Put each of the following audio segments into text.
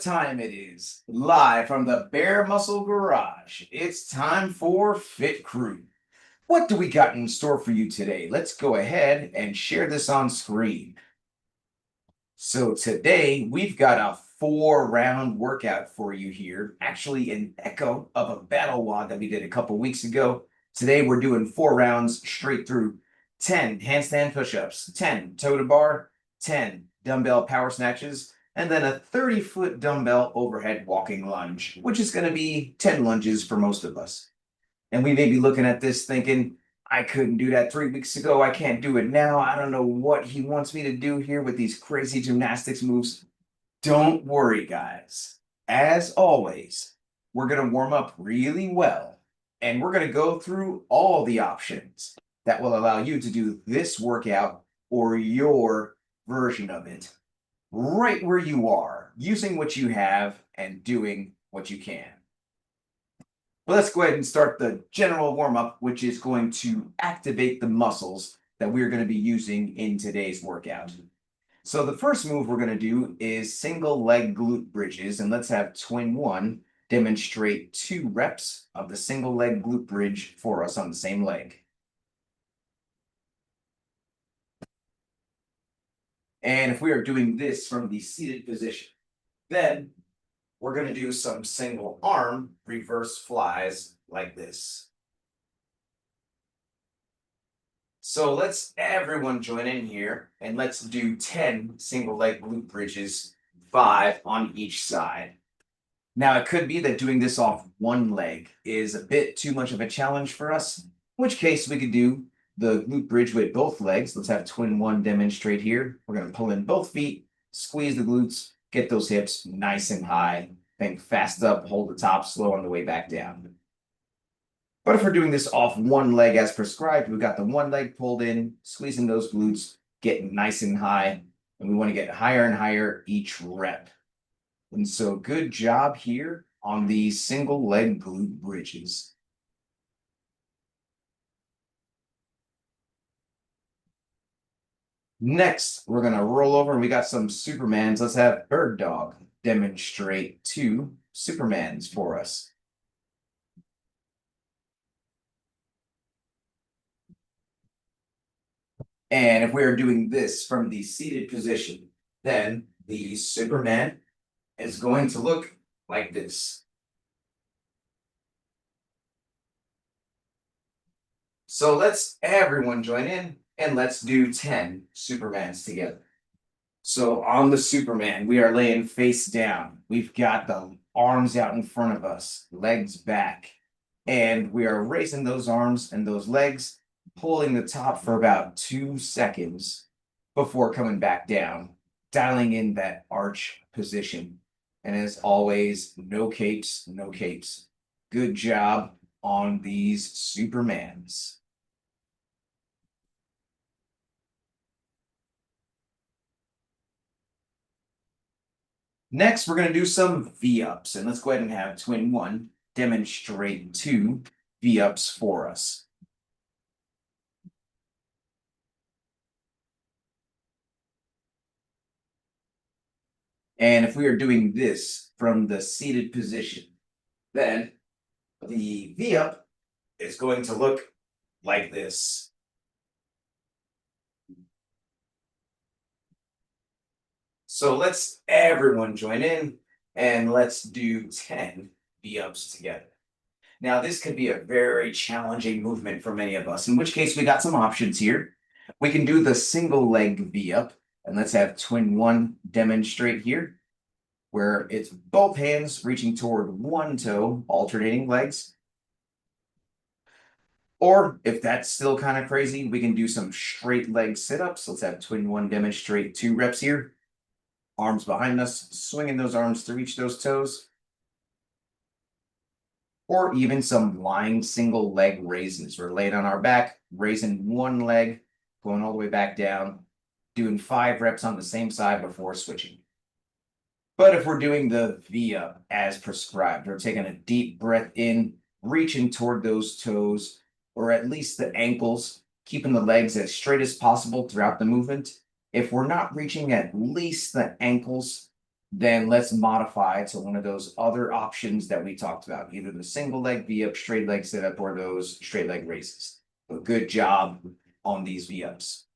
time it is. Live from the Bare Muscle Garage, it's time for Fit Crew. What do we got in store for you today? Let's go ahead and share this on screen. So today we've got a 4-round workout for you here, actually an echo of a battle WOD that we did a couple weeks ago. Today we're doing 4 rounds straight through. 10 handstand push-ups, 10 toe to bar, 10 dumbbell power snatches, and then a 30-foot dumbbell overhead walking lunge, which is going to be 10 lunges for most of us. And we may be looking at this thinking, I couldn't do that 3 weeks ago. I can't do it now. I don't know what he wants me to do here with these crazy gymnastics moves. Don't worry, guys. As always, we're going to warm up really well, and we're going to go through all the options that will allow you to do this workout or your version of it right where you are, using what you have and doing what you can. Well, let's go ahead and start the general warm-up, which is going to activate the muscles that we're going to be using in today's workout. So the first move we're going to do is single leg glute bridges, and let's have twin one demonstrate 2 reps of the single leg glute bridge for us on the same leg. And if we are doing this from the seated position, then we're going to do some single arm reverse flies like this. So let's everyone join in here and let's do 10 single leg glute bridges, 5 on each side. Now it could be that doing this off one leg is a bit too much of a challenge for us, in which case we could do the glute bridge with both legs. Let's have twin one demonstrate here. We're going to pull in both feet, squeeze the glutes, get those hips nice and high, think fast up, hold the top, slow on the way back down. But if we're doing this off one leg as prescribed, we've got the one leg pulled in, squeezing those glutes, getting nice and high, and we want to get higher and higher each rep. And so good job here on these single leg glute bridges. Next, we're going to roll over and we got some Supermans. Let's have Bird Dog demonstrate 2 Supermans for us. And if we are doing this from the seated position, then the Superman is going to look like this. So let's everyone join in and let's do 10 Supermans together. So on the Superman, we are laying face down. We've got the arms out in front of us, legs back, and we are raising those arms and those legs, pulling the top for about 2 seconds before coming back down, dialing in that arch position. And as always, no capes, no capes. Good job on these Supermans. Next, we're going to do some V-ups, and let's go ahead and have twin one demonstrate 2 V-ups for us. And if we are doing this from the seated position, then the V-up is going to look like this. So let's everyone join in and let's do 10 V-ups together. Now, this could be a very challenging movement for many of us, in which case we got some options here. We can do the single leg V-up, and let's have twin one demonstrate here, where it's both hands reaching toward one toe, alternating legs. Or if that's still kind of crazy, we can do some straight leg sit-ups. Let's have twin one demonstrate 2 reps here. Arms behind us, swinging those arms to reach those toes. Or even some lying single leg raises. We're laying on our back, raising one leg, going all the way back down, doing 5 reps on the same side before switching. But if we're doing the V-up as prescribed, we're taking a deep breath in, reaching toward those toes, or at least the ankles, keeping the legs as straight as possible throughout the movement. If we're not reaching at least the ankles, then let's modify to one of those other options that we talked about, either the single leg V-up, straight leg sit-up, or those straight leg raises. So good job on these V-ups.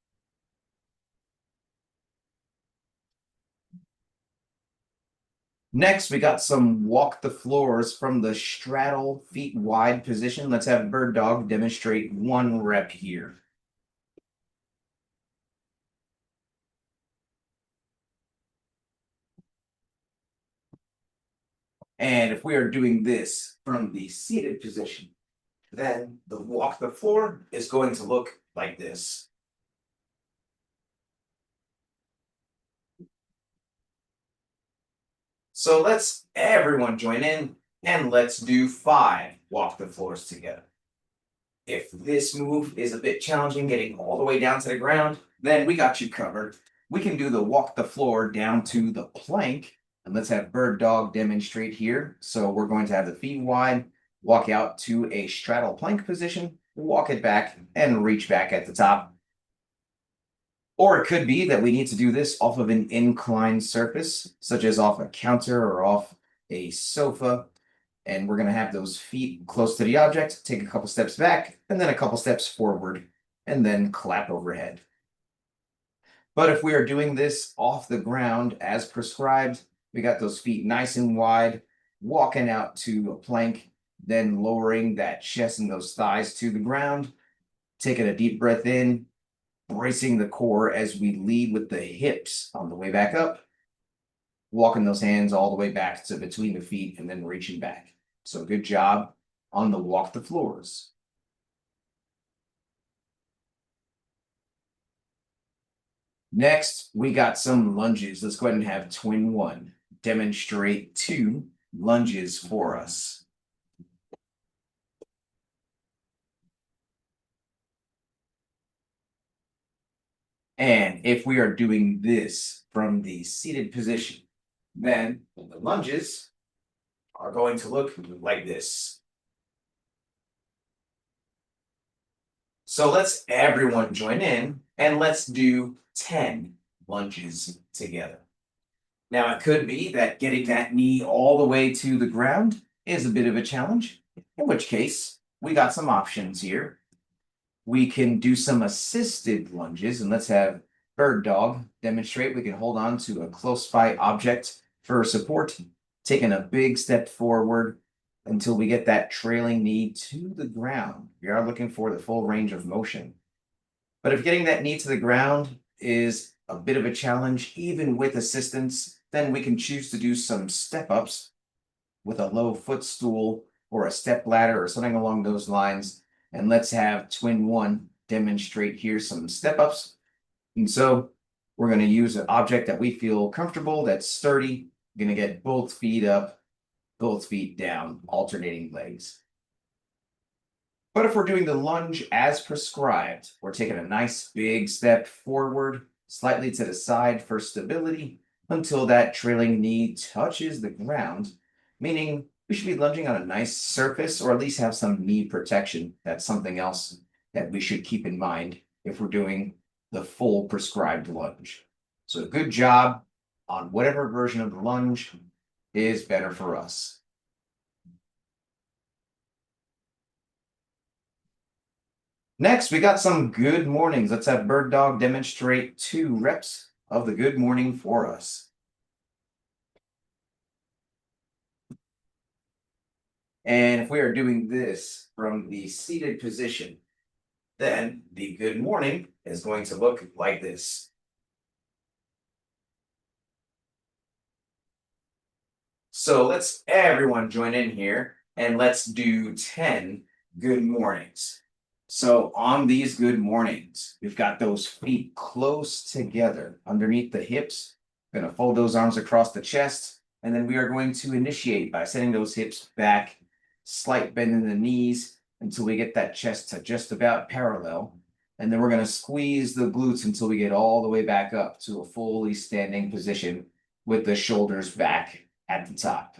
Next, we got some walk the floors from the straddle feet wide position. Let's have bird dog demonstrate 1 rep here. And if we are doing this from the seated position, then the walk the floor is going to look like this. So let's everyone join in and let's do 5 walk the floors together. If this move is a bit challenging, getting all the way down to the ground, then we got you covered. We can do the walk the floor down to the plank. And let's have bird dog demonstrate here. So we're going to have the feet wide, walk out to a straddle plank position, walk it back, and reach back at the top. Or it could be that we need to do this off of an inclined surface, such as off a counter or off a sofa. And we're going to have those feet close to the object, take a couple steps back, and then a couple steps forward, and then clap overhead. But if we are doing this off the ground as prescribed, we got those feet nice and wide, walking out to a plank, then lowering that chest and those thighs to the ground, taking a deep breath in, bracing the core as we lead with the hips on the way back up, walking those hands all the way back to between the feet and then reaching back. So good job on the walk the floors. Next, we got some lunges. Let's go ahead and have twin 1 demonstrate 2 lunges for us. And if we are doing this from the seated position, then the lunges are going to look like this. So let's everyone join in and let's do 10 lunges together. Now, it could be that getting that knee all the way to the ground is a bit of a challenge, in which case we got some options here. We can do some assisted lunges, and let's have bird dog demonstrate. We can hold on to a close by object for support, taking a big step forward until we get that trailing knee to the ground. We are looking for the full range of motion. But if getting that knee to the ground is a bit of a challenge, even with assistance, then we can choose to do some step ups with a low footstool or a step ladder or something along those lines. And let's have twin 1 demonstrate here some step ups. And so we're going to use an object that we feel comfortable, that's sturdy. We're going to get both feet up, both feet down, alternating legs. But if we're doing the lunge as prescribed, we're taking a nice big step forward, slightly to the side for stability, until that trailing knee touches the ground, meaning we should be lunging on a nice surface or at least have some knee protection. That's something else that we should keep in mind if we're doing the full prescribed lunge. So good job on whatever version of the lunge is better for us. Next, we got some good mornings. Let's have bird dog demonstrate 2 reps of the good morning for us. And if we are doing this from the seated position, then the good morning is going to look like this. So let's everyone join in here and let's do 10 good mornings. So on these good mornings, we've got those feet close together underneath the hips. We're going to fold those arms across the chest. And then we are going to initiate by setting those hips back, slight bend in the knees until we get that chest to just about parallel. And then we're going to squeeze the glutes until we get all the way back up to a fully standing position with the shoulders back at the top.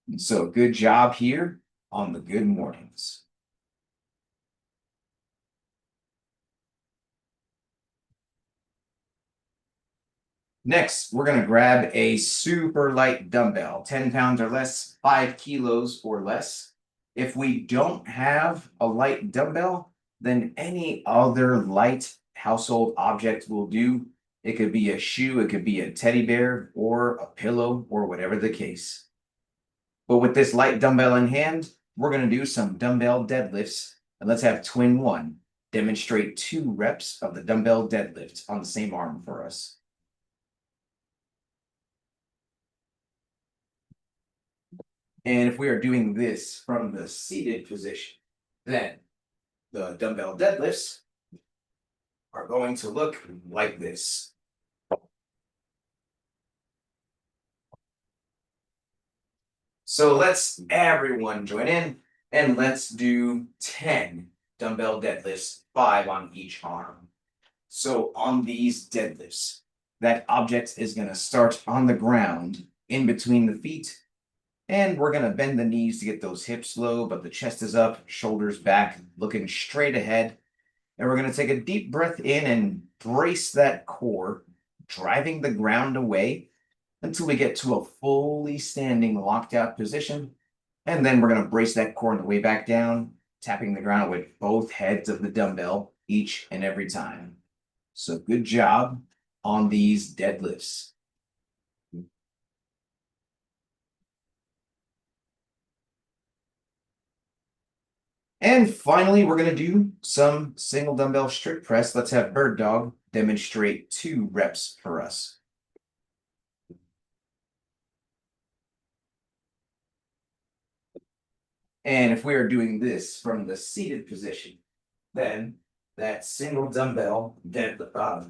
And so good job here on the good mornings. Next, we're going to grab a super light dumbbell, 10 pounds or less, 5 kilos or less. If we don't have a light dumbbell, then any other light household object will do. It could be a shoe, it could be a teddy bear, or a pillow, or whatever the case. But with this light dumbbell in hand, we're going to do some dumbbell deadlifts. And let's have twin one demonstrate 2 reps of the dumbbell deadlift on the same arm for us. And if we are doing this from the seated position, then the dumbbell deadlifts are going to look like this. So let's everyone join in and let's do 10 dumbbell deadlifts, 5 on each arm. So on these deadlifts, that object is going to start on the ground in between the feet. And we're going to bend the knees to get those hips low, but the chest is up, shoulders back, looking straight ahead. And we're going to take a deep breath in and brace that core, driving the ground away until we get to a fully standing locked out position. And then we're going to brace that core on the way back down, tapping the ground with both heads of the dumbbell each and every time. So good job on these deadlifts. And finally, we're going to do some single dumbbell strict press. Let's have Bird Dog demonstrate 2 reps for us. And if we are doing this from the seated position, then that single dumbbell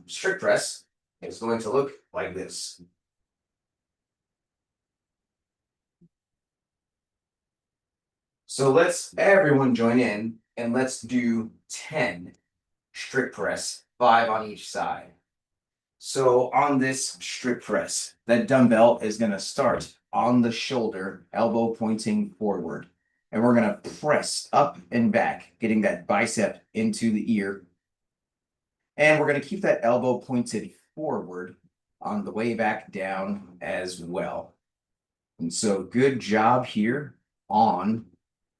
strict press is going to look like this. So let's everyone join in and let's do 10 strict press, 5 on each side. So on this strict press, that dumbbell is going to start on the shoulder, elbow pointing forward. And we're going to press up and back, getting that bicep into the ear. And we're going to keep that elbow pointed forward on the way back down as well. And so good job here on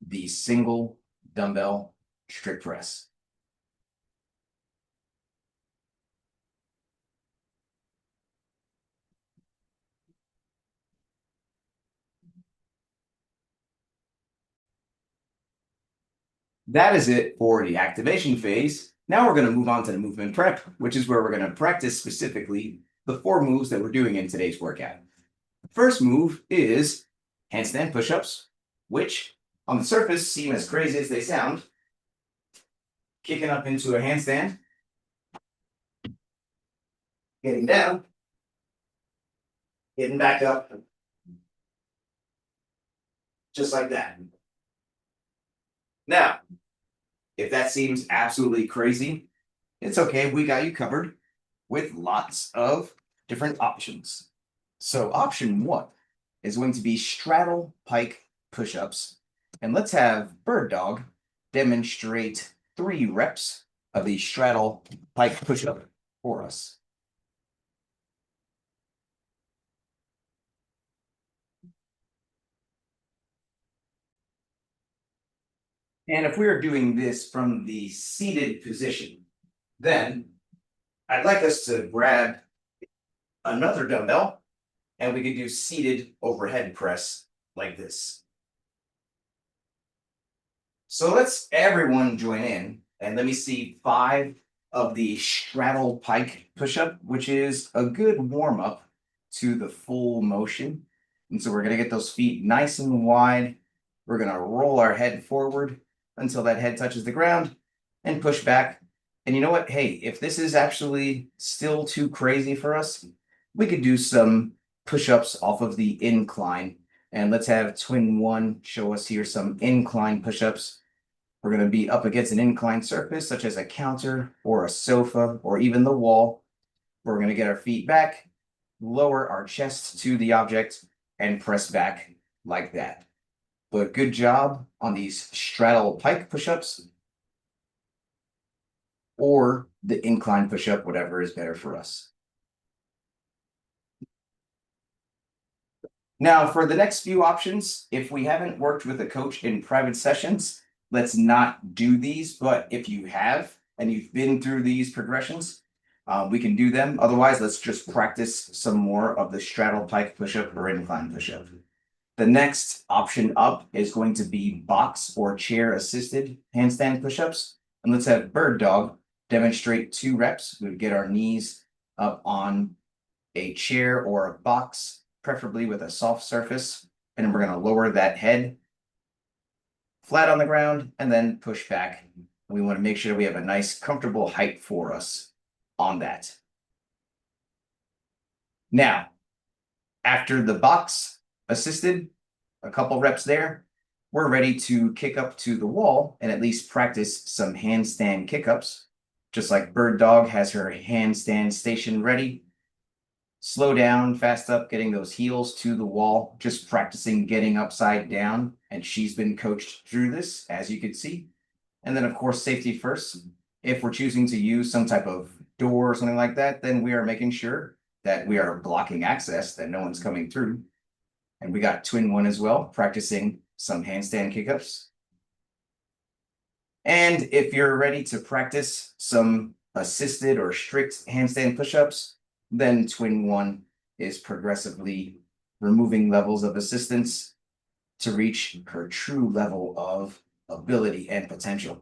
the single dumbbell strict press. That is it for the activation phase. Now we're going to move on to the movement prep, which is where we're going to practice specifically the 4 moves that we're doing in today's workout. The first move is handstand push-ups, which on the surface seem as crazy as they sound. Kicking up into a handstand, getting down, getting back up, just like that. Now, if that seems absolutely crazy, it's okay. We got you covered with lots of different options. So option 1 is going to be straddle pike push-ups. And let's have Bird Dog demonstrate 3 reps of the straddle pike push-up for us. And if we are doing this from the seated position, then I'd like us to grab another dumbbell and we could do seated overhead press like this. So let's everyone join in and let me see 5 of the straddle pike push-up, which is a good warm-up to the full motion. And so we're going to get those feet nice and wide. We're going to roll our head forward until that head touches the ground and push back. And you know what? Hey, if this is actually still too crazy for us, we could do some push-ups off of the incline. And let's have twin one show us here some incline push-ups. We're going to be up against an inclined surface, such as a counter or a sofa or even the wall. We're going to get our feet back, lower our chest to the object, and press back like that. But good job on these straddle pike push-ups or the incline push-up, whatever is better for us. Now, for the next few options, if we haven't worked with a coach in private sessions, let's not do these. But if you have and you've been through these progressions, we can do them. Otherwise, let's just practice some more of the straddle pike push-up or incline push-up. The next option up is going to be box or chair assisted handstand push-ups. And let's have bird dog demonstrate 2 reps. We would get our knees up on a chair or a box, preferably with a soft surface. And we're going to lower that head flat on the ground and then push back. We want to make sure we have a nice, comfortable height for us on that. Now, after the box assisted, a couple reps there, we're ready to kick up to the wall and at least practice some handstand kick-ups. Just like bird dog has her handstand station ready. Slow down, fast up, getting those heels to the wall, just practicing getting upside down. And she's been coached through this, as you can see. And then, of course, safety first. If we're choosing to use some type of door or something like that, then we are making sure that we are blocking access, that no one's coming through. And we got twin one as well, practicing some handstand kick-ups. And if you're ready to practice some assisted or strict handstand push-ups, then twin one is progressively removing levels of assistance to reach her true level of ability and potential.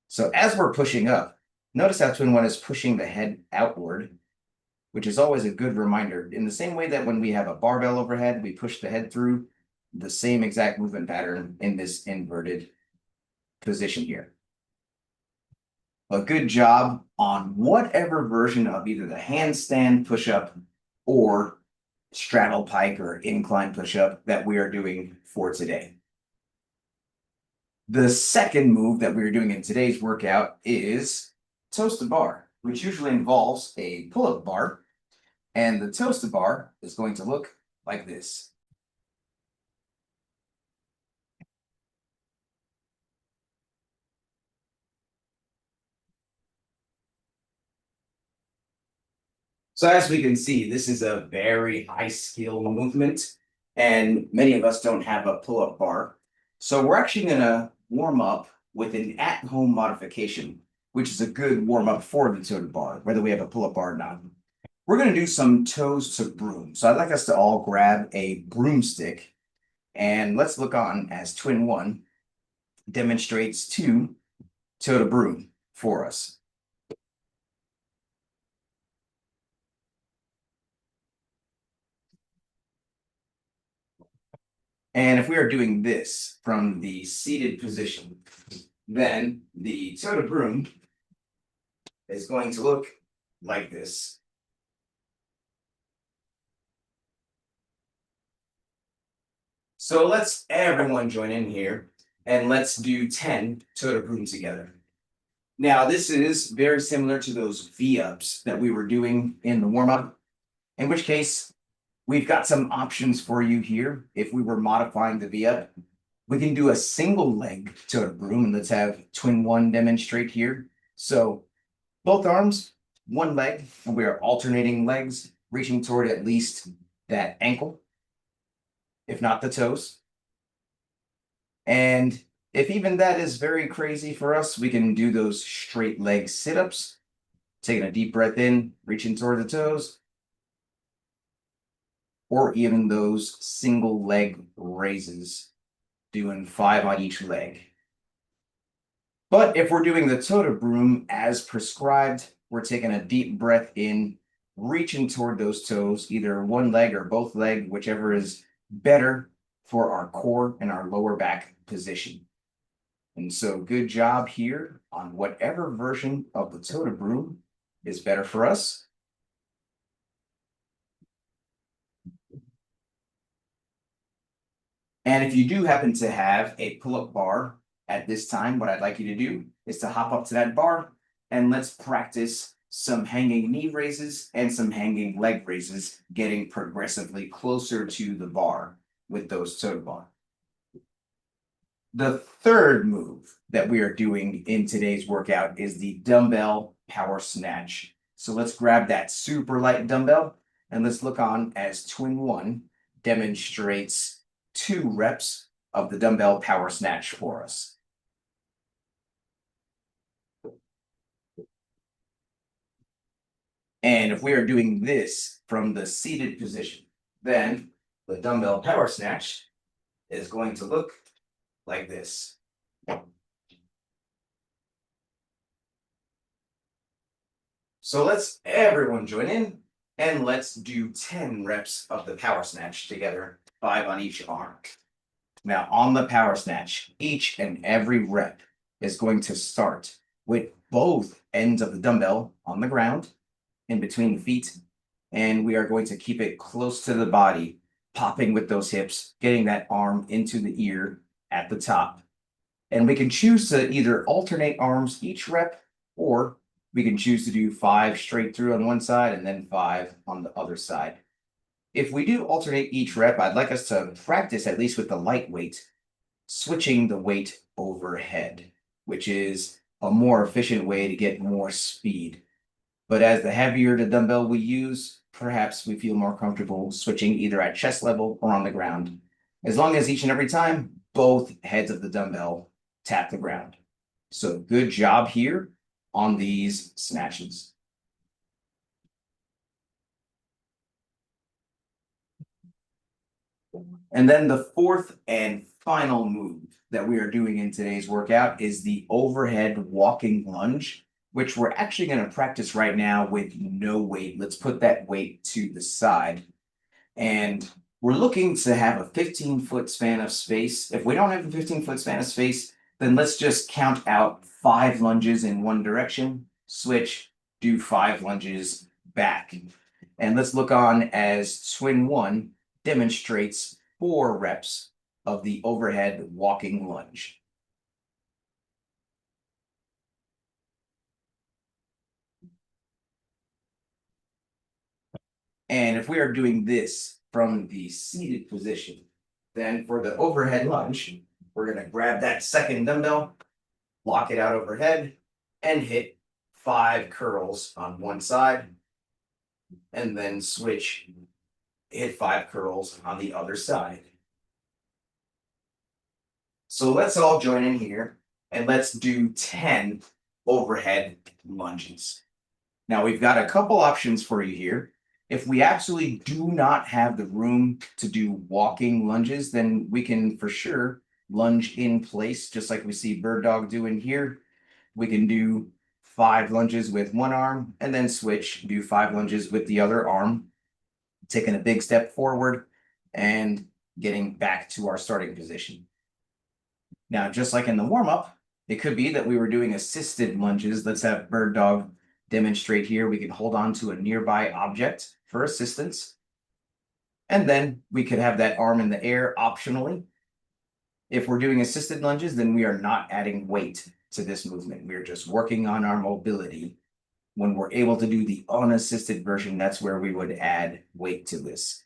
So as we're pushing up, notice how twin one is pushing the head outward, which is always a good reminder. In the same way that when we have a barbell overhead, we push the head through, the same exact movement pattern in this inverted position here. A good job on whatever version of either the handstand push-up or straddle pike or incline push-up that we are doing for today. The second move that we're doing in today's workout is toes to bar, which usually involves a pull-up bar, and the toes to bar is going to look like this. So as we can see, this is a very high skill movement, and many of us don't have a pull-up bar. So we're actually going to warm up with an at-home modification, which is a good warm-up for the toe to bar, whether we have a pull-up bar or not. We're going to do some toes to broom. So I'd like us to all grab a broomstick, and let's look on as twin one demonstrates 2 toe to broom for us. And if we are doing this from the seated position, then the toe to broom is going to look like this. So let's everyone join in here and let's do 10 toe to broom together. Now, this is very similar to those V-ups that we were doing in the warm-up, in which case we've got some options for you here. If we were modifying the V-up, we can do a single leg toe to broom, and let's have twin one demonstrate here. So both arms, one leg, and we are alternating legs, reaching toward at least that ankle, if not the toes. And if even that is very crazy for us, we can do those straight leg sit-ups, taking a deep breath in, reaching toward the toes, or even those single leg raises, doing 5 on each leg. But if we're doing the toe to broom as prescribed, we're taking a deep breath in, reaching toward those toes, either one leg or both leg, whichever is better for our core and our lower back position. And so good job here on whatever version of the toe to broom is better for us. And if you do happen to have a pull-up bar at this time, what I'd like you to do is to hop up to that bar and let's practice some hanging knee raises and some hanging leg raises, getting progressively closer to the bar with those toe to bar. The third move that we are doing in today's workout is the dumbbell power snatch. So let's grab that super light dumbbell and let's look on as twin one demonstrates 2 reps of the dumbbell power snatch for us. And if we are doing this from the seated position, then the dumbbell power snatch is going to look like this. So let's everyone join in and let's do 10 reps of the power snatch together, 5 on each arm. Now on the power snatch, each and every rep is going to start with both ends of the dumbbell on the ground in between the feet, and we are going to keep it close to the body, popping with those hips, getting that arm into the ear at the top. And we can choose to either alternate arms each rep, or we can choose to do 5 straight through on one side and then 5 on the other side. If we do alternate each rep, I'd like us to practice, at least with the light weight, switching the weight overhead, which is a more efficient way to get more speed. But as the heavier the dumbbell we use, perhaps we feel more comfortable switching either at chest level or on the ground, as long as each and every time both heads of the dumbbell tap the ground. So good job here on these snatches. And then the fourth and final move that we are doing in today's workout is the overhead walking lunge, which we're actually going to practice right now with no weight. Let's put that weight to the side. And we're looking to have a 15-foot span of space. If we don't have a 15-foot span of space, then let's just count out 5 lunges in one direction, switch, do 5 lunges back. And let's look on as twin 1 demonstrates 4 reps of the overhead walking lunge. And if we are doing this from the seated position, then for the overhead lunge, we're going to grab that second dumbbell, lock it out overhead, and hit 5 curls on one side, and then switch, hit 5 curls on the other side. So let's all join in here and let's do 10 overhead lunges. Now we've got a couple options for you here. If we absolutely do not have the room to do walking lunges, then we can for sure lunge in place, just like we see Bird Dog doing here. We can do 5 lunges with one arm and then switch, do 5 lunges with the other arm, taking a big step forward and getting back to our starting position. Now, just like in the warm-up, it could be that we were doing assisted lunges. Let's have Bird Dog demonstrate here. We can hold on to a nearby object for assistance. And then we could have that arm in the air optionally. If we're doing assisted lunges, then we are not adding weight to this movement. We're just working on our mobility. When we're able to do the unassisted version, that's where we would add weight to this.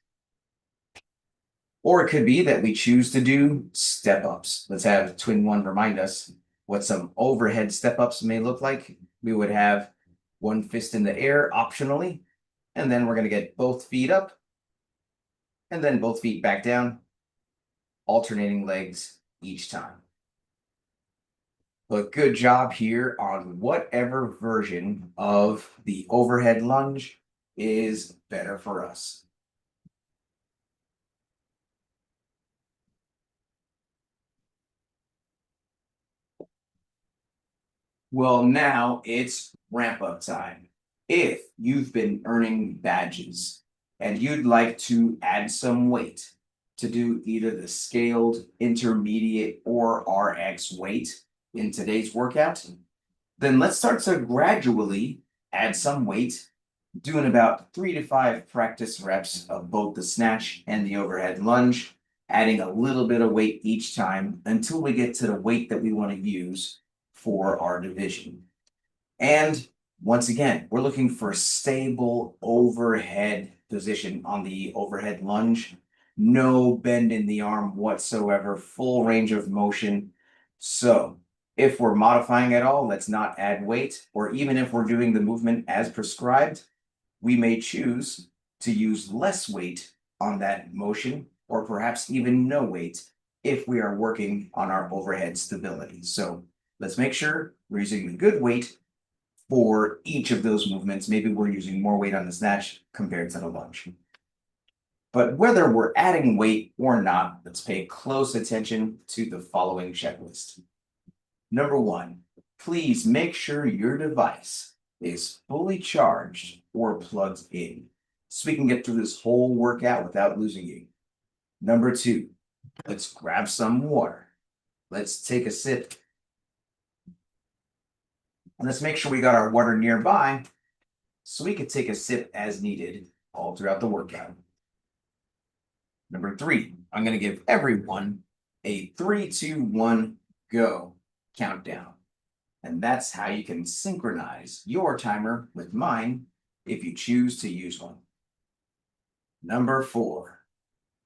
Or it could be that we choose to do step-ups. Let's have twin 1 remind us what some overhead step-ups may look like. We would have one fist in the air optionally, and then we're going to get both feet up, and then both feet back down, alternating legs each time. But good job here on whatever version of the overhead lunge is better for us. Well, now it's ramp up time. If you've been earning badges and you'd like to add some weight to do either the scaled, intermediate, or RX weight in today's workout, then let's start to gradually add some weight, doing about 3 to 5 practice reps of both the snatch and the overhead lunge, adding a little bit of weight each time until we get to the weight that we want to use for our division. And once again, we're looking for a stable overhead position on the overhead lunge. No bend in the arm whatsoever, full range of motion. So if we're modifying at all, let's not add weight, or even if we're doing the movement as prescribed, we may choose to use less weight on that motion, or perhaps even no weight if we are working on our overhead stability. So let's make sure we're using the good weight for each of those movements. Maybe we're using more weight on the snatch compared to the lunge. But whether we're adding weight or not, let's pay close attention to the following checklist. Number one, please make sure your device is fully charged or plugged in so we can get through this whole workout without losing you. Number two, let's grab some water. Let's take a sip. And let's make sure we got our water nearby so we can take a sip as needed all throughout the workout. Number three, I'm going to give everyone a 3, 2, 1, go countdown. And that's how you can synchronize your timer with mine if you choose to use one. Number four,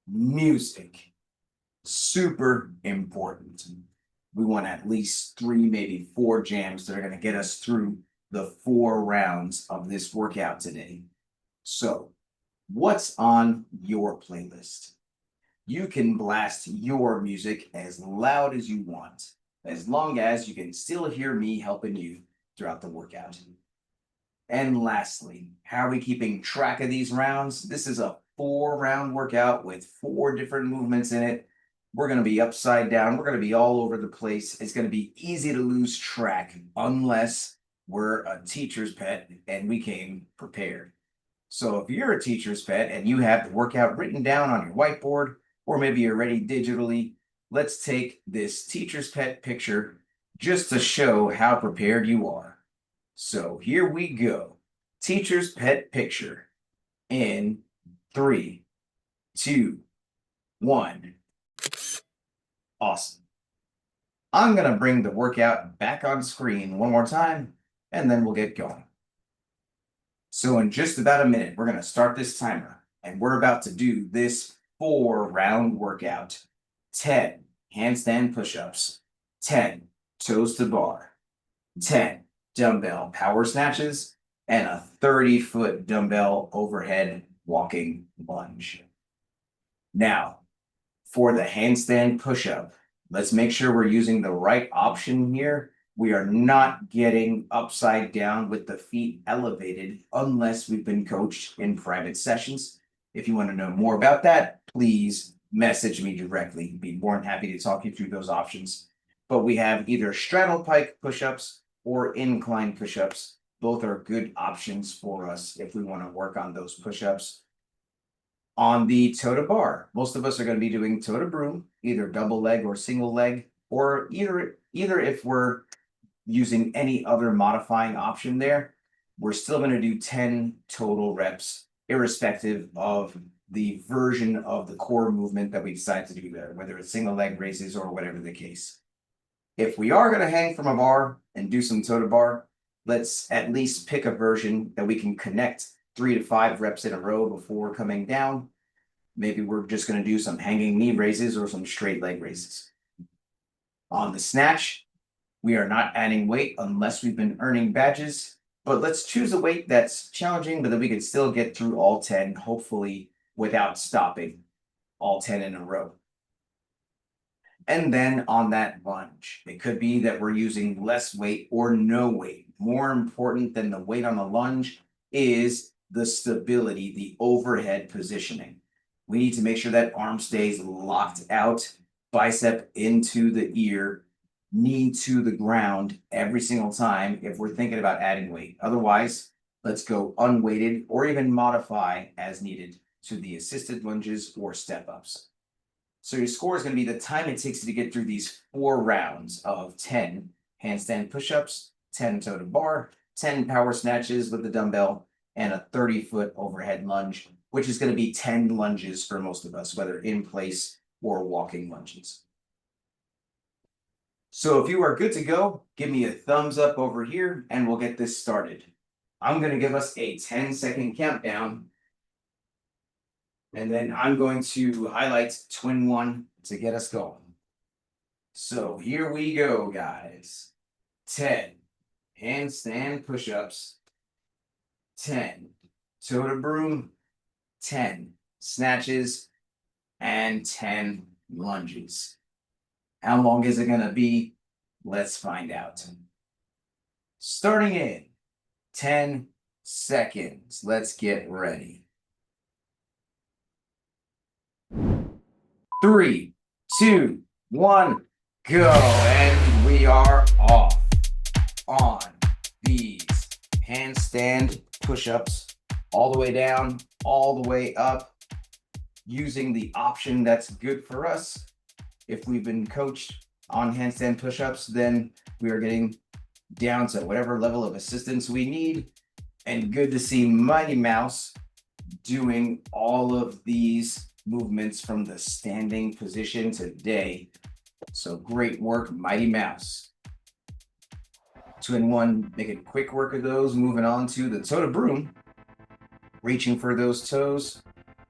music. Super important. We want at least 3, maybe 4 jams that are going to get us through the 4 rounds of this workout today. So, what's on your playlist? You can blast your music as loud as you want, as long as you can still hear me helping you throughout the workout. And lastly, how are we keeping track of these rounds? This is a 4-round workout with 4 different movements in it. We're going to be upside down. We're going to be all over the place. It's going to be easy to lose track unless we're a teacher's pet and we came prepared. So if you're a teacher's pet and you have the workout written down on your whiteboard, or maybe you're ready digitally, let's take this teacher's pet picture just to show how prepared you are. So here we go. Teacher's pet picture in 3, 2, 1. Awesome. I'm going to bring the workout back on screen one more time, and then we'll get going. So in just about a minute, we're going to start this timer, and we're about to do this 4-round workout. 10 handstand push-ups, 10 toes to bar, 10 dumbbell power snatches, and a 30-foot dumbbell overhead walking lunge. Now, for the handstand push-up, let's make sure we're using the right option here. We are not getting upside down with the feet elevated unless we've been coached in private sessions. If you want to know more about that, please message me directly. I'd be more than happy to talk you through those options. But we have either straddle pike push-ups or incline push-ups. Both are good options for us if we want to work on those push-ups. On the toe to bar, most of us are going to be doing toe to broom, either double leg or single leg, or either if we're using any other modifying option there, we're still going to do 10 total reps, irrespective of the version of the core movement that we decide to do there, whether it's single leg raises or whatever the case. If we are going to hang from a bar and do some toe to bar, let's at least pick a version that we can connect 3 to 5 reps in a row before coming down. Maybe we're just going to do some hanging knee raises or some straight leg raises. On the snatch, we are not adding weight unless we've been earning badges, but let's choose a weight that's challenging, but that we can still get through all 10, hopefully without stopping all 10 in a row. And then on that lunge, it could be that we're using less weight or no weight. More important than the weight on the lunge is the stability, the overhead positioning. We need to make sure that arm stays locked out, bicep into the ear, knee to the ground every single time if we're thinking about adding weight. Otherwise, let's go unweighted or even modify as needed to the assisted lunges or step-ups. So your score is going to be the time it takes you to get through these 4 rounds of 10 handstand push-ups, 10 toe to bar, 10 power snatches with the dumbbell, and a 30-foot overhead lunge, which is going to be 10 lunges for most of us, whether in place or walking lunges. So if you are good to go, give me a thumbs up over here and we'll get this started. I'm going to give us a 10-second countdown. And then I'm going to highlight twin 1 to get us going. So here we go, guys. 10 handstand push-ups, 10 toe to broom, 10 snatches, and 10 lunges. How long is it going to be? Let's find out. Starting in 10 seconds. Let's get ready. 3, 2, 1, go. And we are off on these handstand push-ups, all the way down, all the way up, using the option that's good for us. If we've been coached on handstand push-ups, then we are getting down to whatever level of assistance we need. And good to see Mighty Mouse doing all of these movements from the standing position today. So great work, Mighty Mouse. 2 and 1, making quick work of those. Moving on to the toe to broom. Reaching for those toes.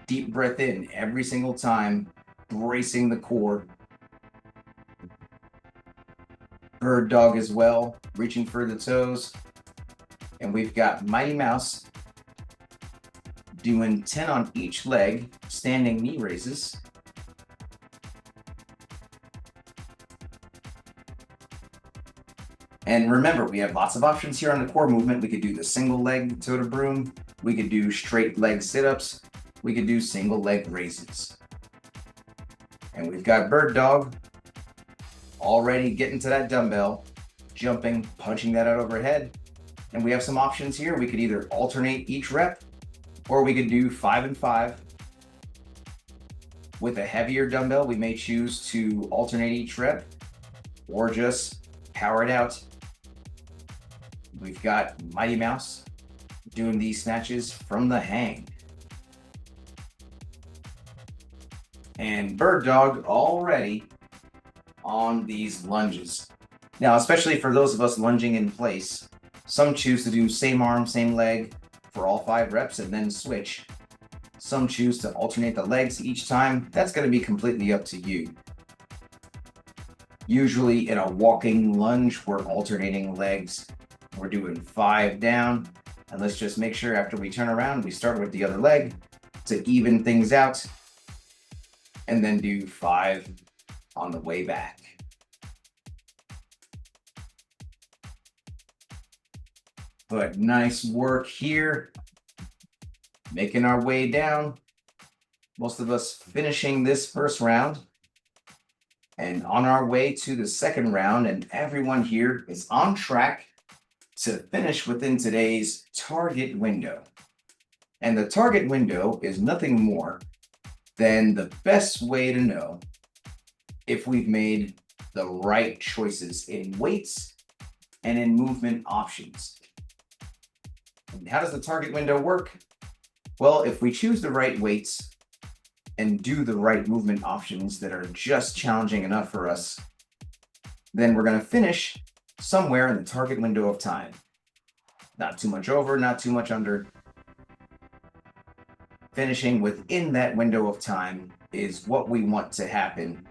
Deep breath in every single time, bracing the core. Bird dog as well, reaching for the toes. And we've got Mighty Mouse doing 10 on each leg, standing knee raises. And remember, we have lots of options here on the core movement. We could do the single leg toe to broom. We could do straight leg sit-ups. We could do single leg raises. And we've got bird dog already getting to that dumbbell, jumping, punching that out overhead. And we have some options here. We could either alternate each rep, or we could do 5 and 5. With a heavier dumbbell, we may choose to alternate each rep or just power it out. We've got Mighty Mouse doing these snatches from the hang. And bird dog already on these lunges. Now, especially for those of us lunging in place, some choose to do same arm, same leg for all 5 reps and then switch. Some choose to alternate the legs each time. That's going to be completely up to you. Usually in a walking lunge, we're alternating legs. We're doing 5 down. And let's just make sure after we turn around, we start with the other leg to even things out. And then do 5 on the way back. But nice work here. Making our way down. Most of us finishing this first round. And on our way to the second round, and everyone here is on track to finish within today's target window. And the target window is nothing more than the best way to know if we've made the right choices in weights and in movement options. And how does the target window work? Well, if we choose the right weights and do the right movement options that are just challenging enough for us, then we're going to finish somewhere in the target window of time. Not too much over, not too much under. Finishing within that window of time is what we want to happen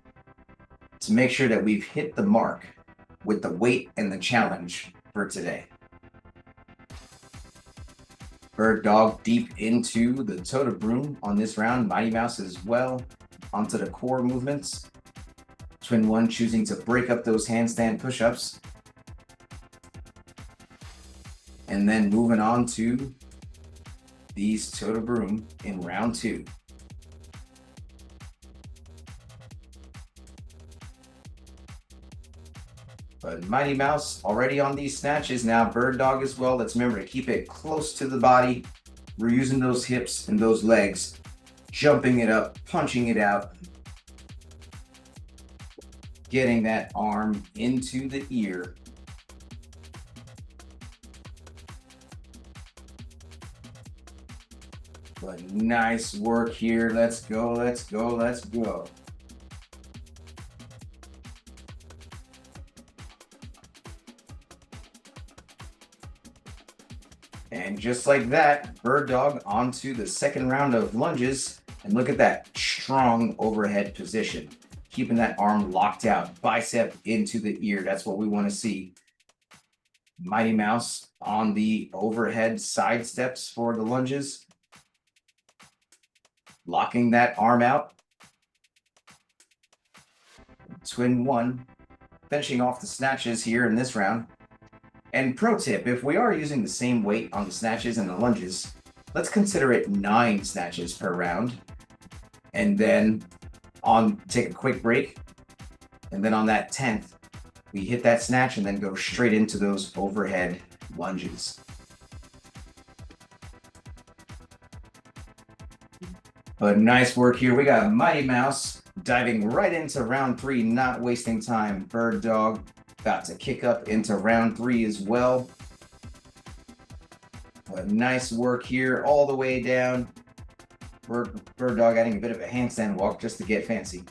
to make sure that we've hit the mark with the weight and the challenge for today. Bird dog deep into the toe to broom on this round. Mighty Mouse as well onto the core movements. Twin one choosing to break up those handstand push-ups. And then moving on to these toe to broom in round 2. But Mighty Mouse already on these snatches. Now bird dog as well. Let's remember to keep it close to the body. We're using those hips and those legs, jumping it up, punching it out, getting that arm into the ear. But nice work here. Let's go, let's go, let's go. And just like that, bird dog onto the second round of lunges. And look at that strong overhead position. Keeping that arm locked out, bicep into the ear. That's what we want to see. Mighty Mouse on the overhead side steps for the lunges. Locking that arm out. Twin one. Finishing off the snatches here in this round. And pro tip, if we are using the same weight on the snatches and the lunges, let's consider it 9 snatches per round. And then take a quick break. And then on that 10th, we hit that snatch and then go straight into those overhead lunges. But nice work here. We got Mighty Mouse diving right into round 3, not wasting time. Bird Dog about to kick up into round 3 as well. But nice work here all the way down. Bird Dog adding a bit of a handstand walk just to get fancy.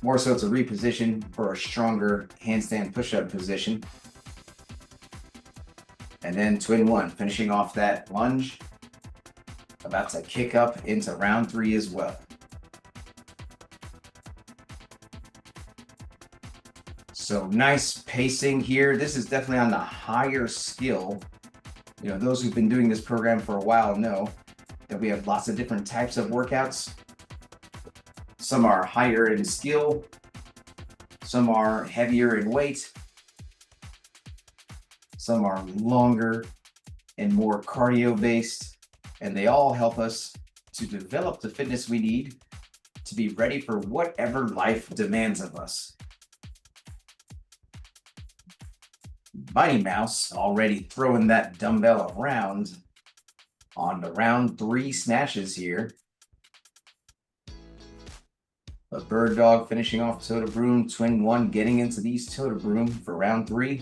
More so to reposition for a stronger handstand push-up position. And then twin one, finishing off that lunge. About to kick up into round 3 as well. So nice pacing here. This is definitely on the higher skill. You know, those who've been doing this program for a while know that we have lots of different types of workouts. Some are higher in skill, some are heavier in weight, some are longer and more cardio based, and they all help us to develop the fitness we need to be ready for whatever life demands of us. Mighty Mouse already throwing that dumbbell around on the round 3 snatches here. But Bird Dog finishing off toe to broom, twin one getting into these toe to broom for round 3.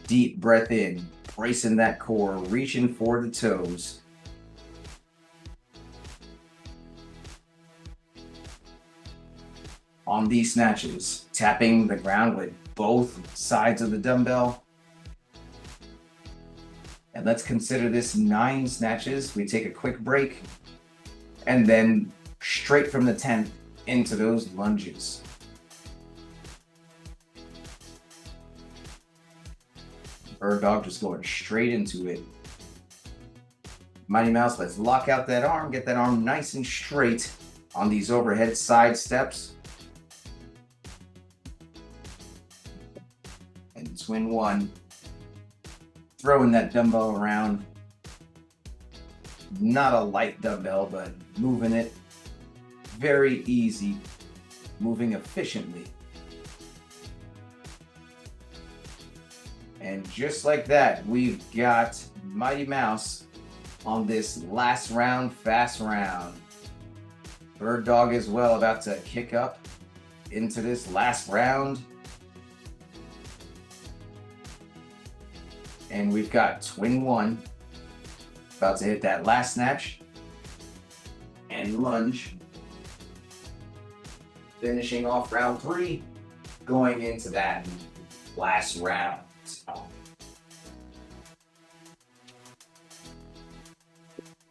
Deep breath in, bracing that core, reaching for the toes. On these snatches, tapping the ground with both sides of the dumbbell. And let's consider this 9 snatches. We take a quick break and then straight from the 10th into those lunges. Bird Dog just going straight into it. Mighty Mouse, let's lock out that arm, get that arm nice and straight on these overhead side steps. And twin one, throwing that dumbbell around. Not a light dumbbell, but moving it very easy, moving efficiently. And just like that, we've got Mighty Mouse on this last round, fast round. Bird Dog as well, about to kick up into this last round. And we've got twin one, about to hit that last snatch and lunge. Finishing off round 3, going into that last round.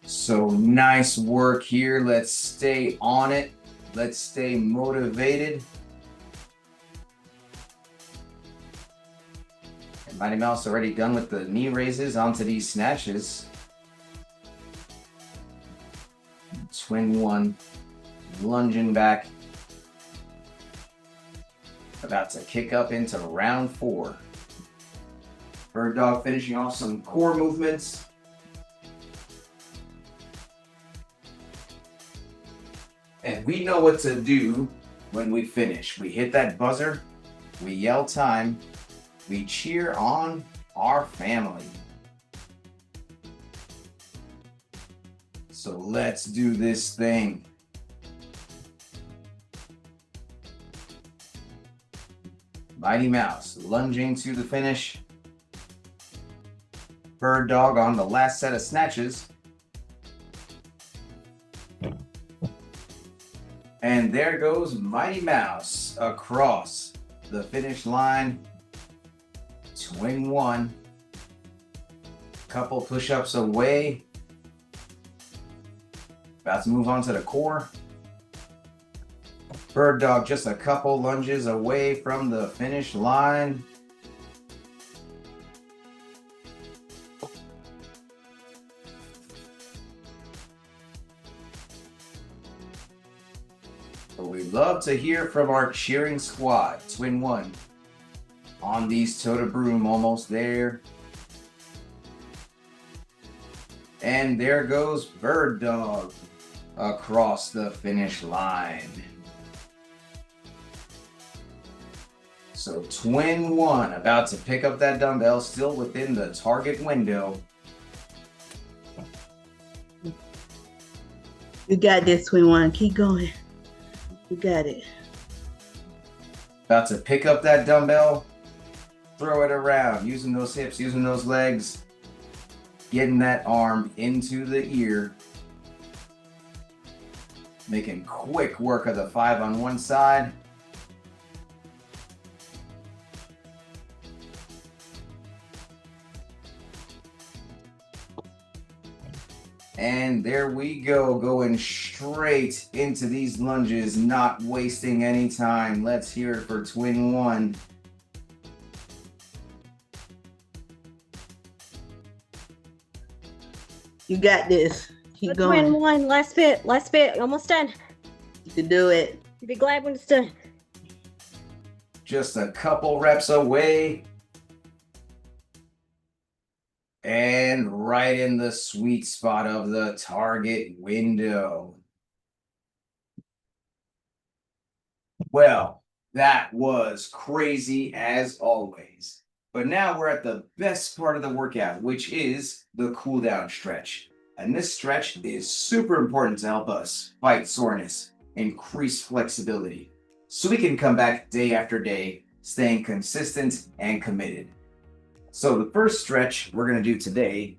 So nice work here. Let's stay on it. Let's stay motivated. And Mighty Mouse already done with the knee raises onto these snatches. Twin one, lunging back. About to kick up into round 4. Bird Dog finishing off some core movements. And we know what to do when we finish. We hit that buzzer, we yell time, we cheer on our family. So let's do this thing. Mighty Mouse lunging to the finish. Bird Dog on the last set of snatches. And there goes Mighty Mouse across the finish line. Twin one. Couple push-ups away. About to move on to the core. Bird Dog just a couple lunges away from the finish line. But we love to hear from our cheering squad. Twin one. On these toe to broom, almost there. And there goes Bird Dog across the finish line. So twin one about to pick up that dumbbell, still within the target window. You got this, twin one. Keep going. You got it. About to pick up that dumbbell, throw it around, using those hips, using those legs, getting that arm into the ear, making quick work of the 5 on one side. And there we go, going straight into these lunges, not wasting any time. Let's hear it for twin one. You got this. Keep Twin going. one, last bit, almost done. You can do it. You'll be glad when it's done. Just a couple reps away. And right in the sweet spot of the target window. Well, that was crazy as always. But now we're at the best part of the workout, which is the cool down stretch. And this stretch is super important to help us fight soreness, increase flexibility, so we can come back day after day, staying consistent and committed. So the first stretch we're going to do today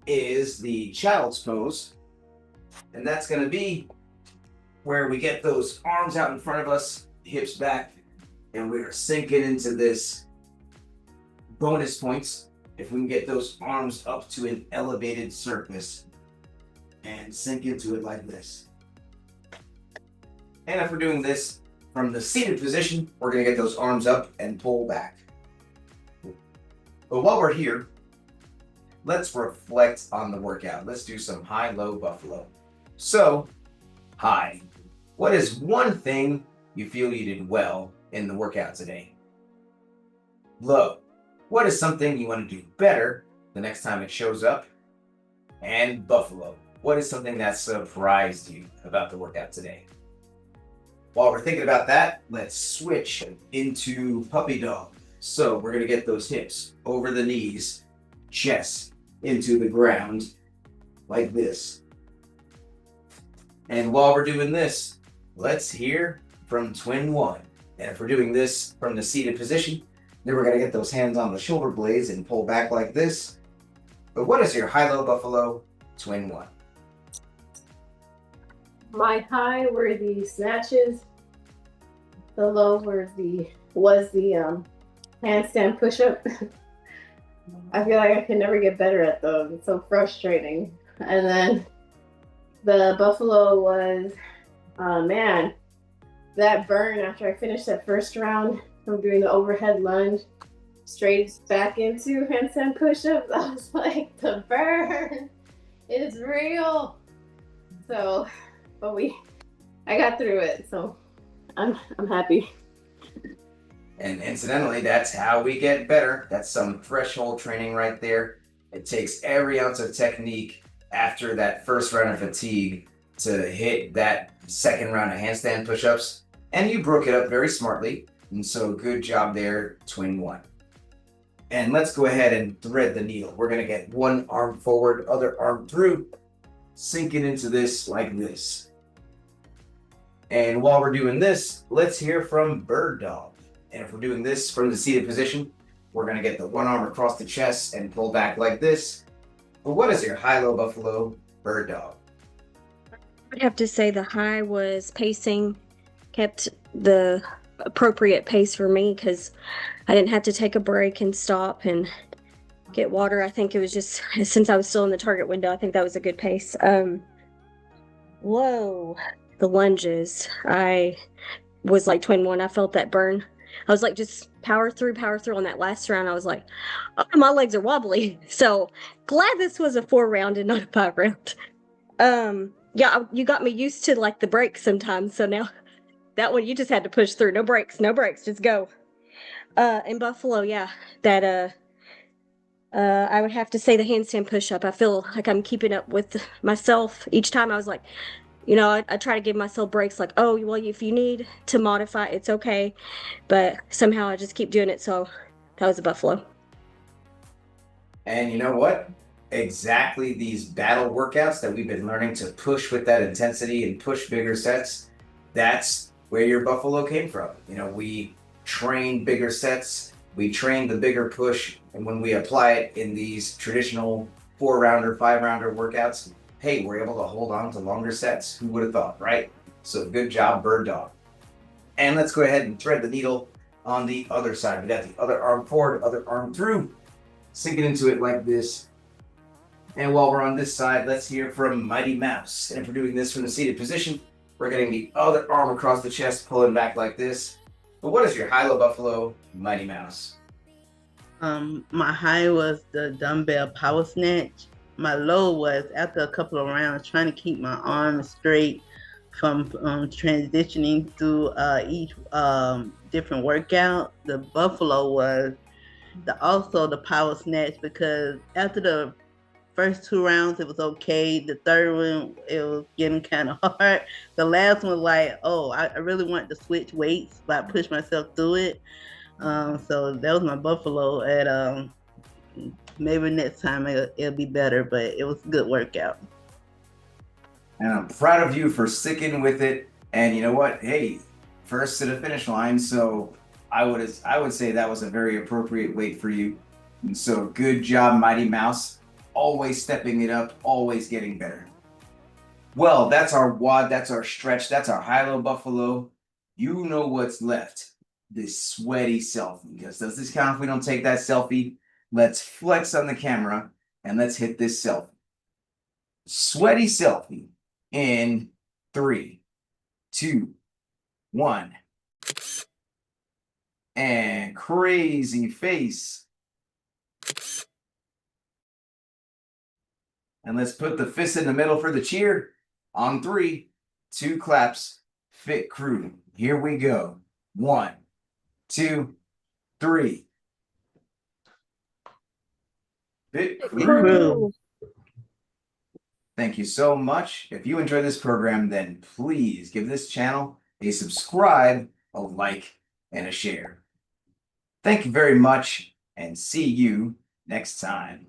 is the child's pose. And that's going to be where we get those arms out in front of us, hips back, and we're sinking into this. Bonus points if we can get those arms up to an elevated surface and sink into it like this. And if we're doing this from the seated position, we're going to get those arms up and pull back. But while we're here, let's reflect on the workout. Let's do some high-low buffalo. So, high. What is one thing you feel you did well in the workout today? Low. What is something you want to do better the next time it shows up? And buffalo. What is something that surprised you about the workout today? While we're thinking about that, let's switch into puppy dog. So we're going to get those hips over the knees, chest into the ground like this. And while we're doing this, let's hear from twin one. And if we're doing this from the seated position, then we're going to get those hands on the shoulder blades and pull back like this. But what is your high-low buffalo twin one? My high were the snatches. The low was the handstand push-up. I feel like I can never get better at those. It's so frustrating. And then the buffalo was, man, that burn after I finished that first round from doing the overhead lunge straight back into handstand push-ups. I was like, the burn is real. So, but I got through it. So I'm happy. And incidentally, that's how we get better. That's some threshold training right there. It takes every ounce of technique after that first round of fatigue to hit that second round of handstand push-ups. And you broke it up very smartly. And so good job there, twin one. And let's go ahead and thread the needle. We're going to get one arm forward, other arm through, sinking into this like this. And while we're doing this, let's hear from bird dog. And if we're doing this from the seated position, we're going to get the one arm across the chest and pull back like this. But what is your high-low buffalo bird dog? I'd have to say the high was pacing, kept the appropriate pace for me because I didn't have to take a break and stop and get water. I think it was just, since I was still in the target window, I think that was a good pace. Low, the lunges, I was like twin one. I felt that burn. I was like, just power through on that last round. I was like, oh, my legs are wobbly. So glad this was a 4-round and not a 5-round. Yeah, you got me used to like the break sometimes. So now that one you just had to push through. No breaks, just go. In Buffalo, yeah, that I would have to say the handstand push-up. I feel like I'm keeping up with myself. Each time I was like, I try to give myself breaks like, oh, well, if you need to modify, it's okay. But somehow I just keep doing it. So that was a Buffalo. And you know what? Exactly these battle workouts that we've been learning to push with that intensity and push bigger sets, that's where your Buffalo came from. We train bigger sets, we train the bigger push, and when we apply it in these traditional 4-rounder, 5-rounder workouts, hey, we're able to hold on to longer sets. Who would have thought, right? So good job, Bird Dog. And let's go ahead and thread the needle on the other side. We got the other arm forward, other arm through. Sink it into it like this. And while we're on this side, let's hear from Mighty Mouse. And if we're doing this from the seated position, we're getting the other arm across the chest, pulling back like this. But what is your high-low Buffalo, Mighty Mouse? My high was the dumbbell power snatch. My low was, after a couple of rounds, trying to keep my arms straight from transitioning through each different workout. The Buffalo was also the power snatch, because after the first 2 rounds it was okay. The third one, it was getting kind of hard. The last one was like, oh, I really wanted to switch weights, but I pushed myself through it. So that was my Buffalo. At maybe next time it'll be better, but it was a good workout. And I'm proud of you for sticking with it. And you know what? Hey, first to the finish line. So I would say that was a very appropriate weight for you. And so good job, Mighty Mouse. Always stepping it up, always getting better. Well, that's our WOD, that's our stretch, that's our high-low Buffalo. You know what's left. This sweaty selfie. Because does this count if we don't take that selfie? Let's flex on the camera and let's hit this selfie. Sweaty selfie in 3, 2, 1. And crazy face. And let's put the fist in the middle for the cheer. On 3, 2 claps. Fit crew. Here we go. 1, 2, 3. Fit crew. Thank you so much. If you enjoy this program, then please give this channel a subscribe, a like, and a share. Thank you very much, and see you next time.